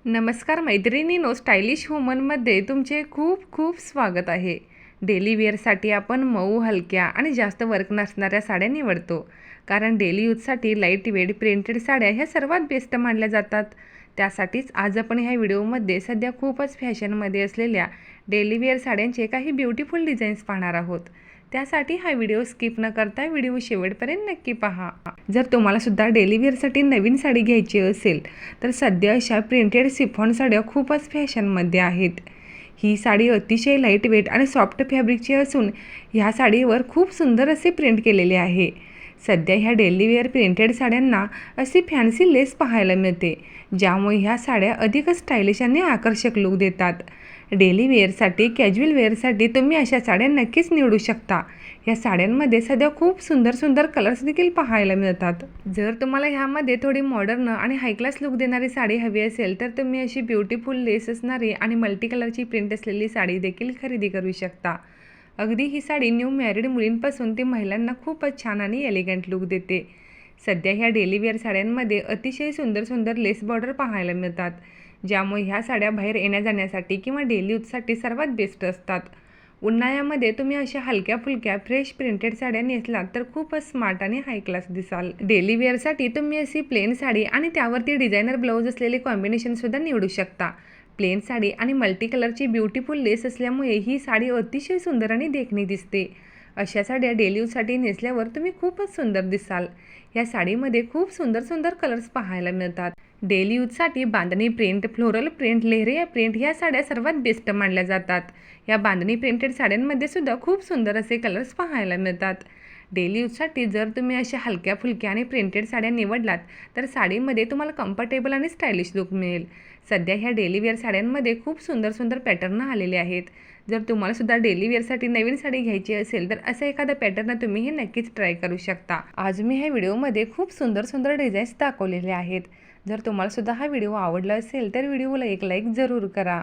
नमस्कार मैत्रिणींनो, स्टायलिश वुमनमध्ये तुमचे खूप खूप स्वागत आहे. डेली वेअरसाठी आपण मऊ, हलक्या आणि जास्त वर्क नसणाऱ्या साड्या निवडतो, कारण डेली यूजसाठी लाईट वेट प्रिंटेड साड्या ह्या सर्वात बेस्ट मानल्या जातात. त्यासाठीच आज आपण ह्या व्हिडिओमध्ये सध्या खूपच फॅशनमध्ये असलेल्या डेली वेअर साड्यांचे काही ब्युटिफुल डिझाईन्स पाहणार आहोत. त्यासाठी हा व्हिडिओ स्किप न करता व्हिडिओ शेवटपर्यंत नक्की पहा. जर तुम्हाला सुद्धा डेली वेअरसाठी नवीन साडी घ्यायची असेल तर सध्या अशा प्रिंटेड शिफॉन साड्या खूपच फॅशनमध्ये आहेत. ही साडी अतिशय लाईट वेट आणि सॉफ्ट फॅब्रिकची असून ह्या साडीवर खूप सुंदर असे प्रिंट केलेले आहे. सध्या ह्या डेली वेअर प्रिंटेड साड्यांना अशी फॅन्सी लेस पाहायला मिळते, ज्यामुळे ह्या साड्या अधिकच स्टायलिश आणि आकर्षक लुक देतात. डेली वेअरसाठी, कॅज्युअल वेअरसाठी तुम्ही अशा साड्या नक्कीच निवडू शकता. या साड्यांमध्ये सध्या खूप सुंदर सुंदर कलर्स देखील पाहायला मिळतात. जर तुम्हाला ह्यामध्ये थोडी मॉडर्न आणि हाय क्लास लुक देणारी साडी हवी असेल तर तुम्ही अशी ब्युटिफुल लेस असणारी आणि मल्टी कलरची प्रिंट असलेली साडी देखील खरेदी करू शकता. अगदी ही साडी न्यू मॅरिड मुलींपासून ते महिलांना खूपच छान आणि एलिगंट लुक देते. सध्या ह्या डेली वेअर साड्यांमध्ये अतिशय सुंदर सुंदर लेस बॉर्डर पाहायला मिळतात, ज्यामुळे ह्या साड्या बाहेर येण्या जाण्यासाठी किंवा डेली यूजसाठी सर्वात बेस्ट असतात. उन्हाळ्यामध्ये तुम्ही अशा हलक्या फुलक्या फ्रेश प्रिंटेड साड्या नेसलात तर खूपच स्मार्ट आणि हाय क्लास दिसाल. डेली वेअरसाठी तुम्ही अशी प्लेन साडी आणि त्यावरती डिझायनर ब्लाऊज असलेले कॉम्बिनेशनसुद्धा निवडू शकता. प्लेन साडी आणि मल्टी कलरची ब्युटिफुल लेस असल्यामुळे ही साडी अतिशय सुंदर आणि देखणी दिसते. अशा साड्या डेली यूजसाठी नेसल्यावर तुम्ही खूपच सुंदर दिसाल. या साडीमध्ये खूप सुंदर सुंदर कलर्स पाहायला मिळतात. डेली यूजसाठी बांधणी print, floral print, leheriya print ह्या साड्या सर्वात बेस्ट मानल्या जातात. या बांधणी प्रिंटेड साड्यांमध्ये सुद्धा खूप सुंदर असे कलर्स पाहायला मिळतात. डेली यूजसाठी जर तुम्ही अशा हलक्या फुलक्या आणि प्रिंटेड साड्या निवडलात तर साडीमध्ये तुम्हाला कम्फर्टेबल आणि स्टायलिश लुक मिळेल. सध्या ह्या डेली वेअर साड्यांमध्ये खूप सुंदर सुंदर पॅटर्न आलेले आहेत. जर तुम्हाला सुद्धा डेली वेअरसाठी नवीन साडी घ्यायची असेल तर असा एखादा पॅटर्न तुम्ही हे नक्कीच ट्राय करू शकता. आज मी ह्या व्हिडिओमध्ये खूप सुंदर सुंदर डिझाईन्स दाखवलेले आहेत. जर तुम्हाला सुद्धा हा व्हिडिओ आवडला असेल तर व्हिडिओला एक लाईक जरूर करा.